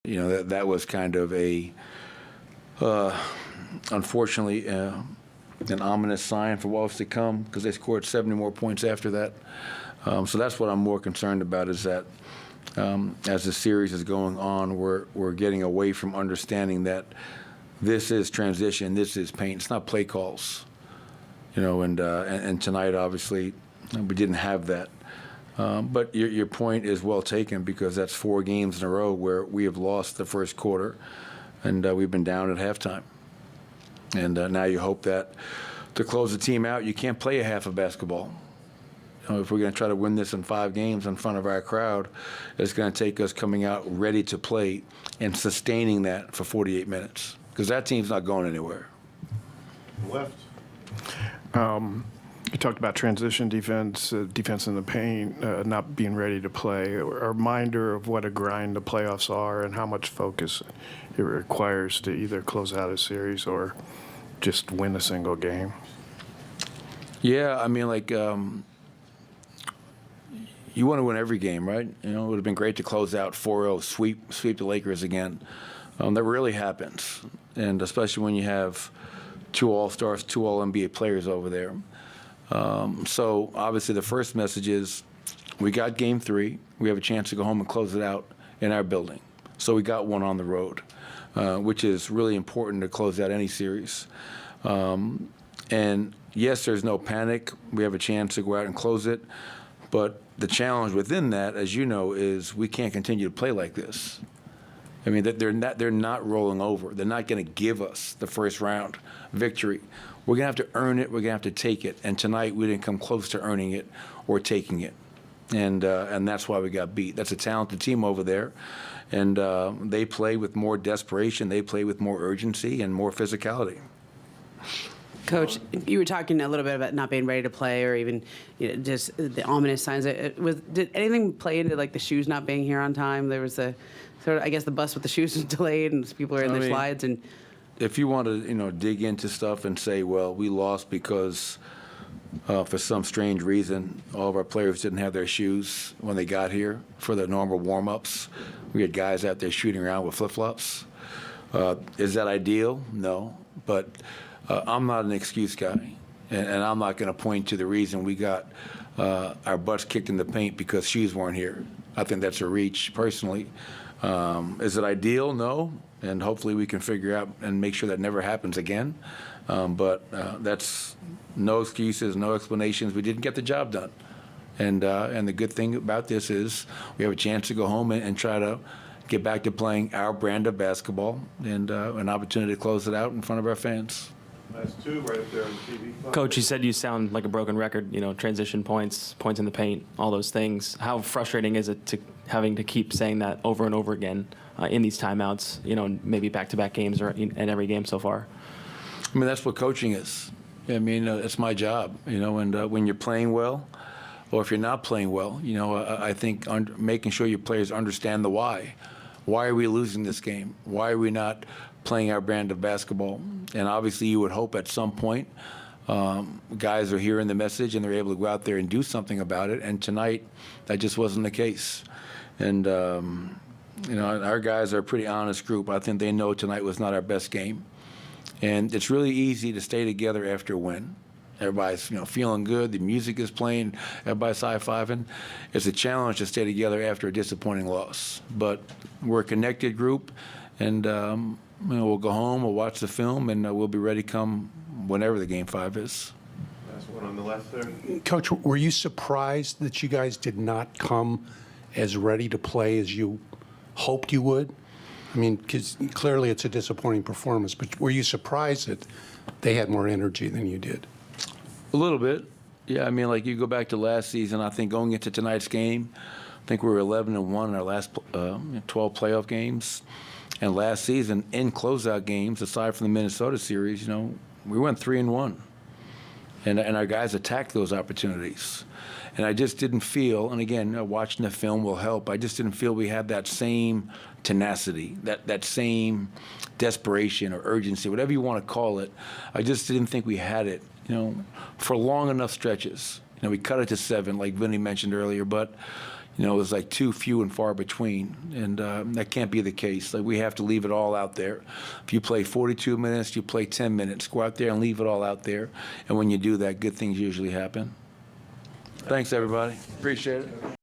You know, that was kind of a, unfortunately, an ominous sign for what was to come, because they scored 70 more points after that. So that's what I'm more concerned about, is that as the series is going on, we're getting away from understanding that this is transition, this is paint. It's not play calls, you know. And tonight, obviously, we didn't have that. But your point is well taken, because that's 4 games in a row where we have lost the first quarter, and we've been down at halftime. And now you hope that to close the team out, you can't play a half of basketball. You know, if we're going to try to win this in 5 games in front of our crowd, it's going to take us coming out ready to play and sustaining that for 48 minutes, because that team's not going anywhere. Left. You talked about transition defense, defense in the paint, not being ready to play. A reminder of what a grind the playoffs are and how much focus it requires to either close out a series or just win a single game. Yeah, I mean, like, you want to win every game, right? You know, it would have been great to close out 4-0, sweep the Lakers again. That rarely happens, and especially when you have 2 All-Stars, 2 All-NBA players over there. So obviously the first message is we got game 3. We have a chance to go home and close it out in our building. So we got one on the road, which is really important to close out any series. And yes, there's no panic. We have a chance to go out and close it. But the challenge within that, as you know, is we can't continue to play like this. I mean, they're not rolling over. They're not going to give us the first round victory. We're going to have to earn it. We're going to have to take it. And tonight we didn't come close to earning it or taking it. And that's why we got beat. That's a talented team over there. And they play with more desperation. They play with more urgency and more physicality. Coach, you were talking a little bit about not being ready to play, or even, you know, just the ominous signs. Did anything play into, like, the shoes not being here on time? There was a sort of, I guess, the bus with the shoes was delayed, and people are in their slides. And if you want to, you know, dig into stuff and say, well, we lost because for some strange reason all of our players didn't have their shoes when they got here for the normal warm-ups. We had guys out there shooting around with flip-flops. Is that ideal? No, but I'm not an excuse guy, and I'm not going to point to the reason we got our butts kicked in the paint because shoes weren't here. I think that's a reach, personally. Is it ideal? No, and hopefully we can figure out and make sure that never happens again. But that's no excuses, no explanations. We didn't get the job done, and the good thing about this is we have a chance to go home and try to get back to playing our brand of basketball, and an opportunity to close it out in front of our fans. That's 2 right up there on the TV. Coach, you said you sound like a broken record, you know, transition points, points in the paint, all those things. How frustrating is it to having to keep saying that over and over again in these timeouts, you know, maybe back-to-back games or in every game so far? I mean, that's what coaching is. I mean, it's my job, you know, and when you're playing well, or if you're not playing well, you know, I think making sure your players understand the why. Why are we losing this game? Why are we not playing our brand of basketball? And obviously you would hope at some point guys are hearing the message and they're able to go out there and do something about it. And tonight, that just wasn't the case. And, you know, our guys are a pretty honest group. I think they know tonight was not our best game. And it's really easy to stay together after a win. Everybody's, you know, feeling good. The music is playing. Everybody's high-fiving. It's a challenge to stay together after a disappointing loss. But we're a connected group, and you know, we'll go home, we'll watch the film, and we'll be ready come whenever the Game 5 is. Last one on the left there. Coach, were you surprised that you guys did not come as ready to play as you hoped you would? I mean, because clearly it's a disappointing performance, but were you surprised that they had more energy than you did? A little bit. Yeah, I mean, like, you go back to last season, I think going into tonight's game, I think we were 11-1 in our last 12 playoff games. And last season, in closeout games, aside from the Minnesota series, you know, we went 3-1. And our guys attacked those opportunities. And I just didn't feel, and again, watching the film will help, I just didn't feel we had that same tenacity, that same desperation or urgency, whatever you want to call it. I just didn't think we had it, you know, for long enough stretches. You know, we cut it to 7, like Vinny mentioned earlier, but You know, it was like too few and far between, and that can't be the case. Like, we have to leave it all out there. If you play 42 minutes, you play 10 minutes. Go out there and leave it all out there, and when you do that, good things usually happen. Thanks, everybody. Appreciate it.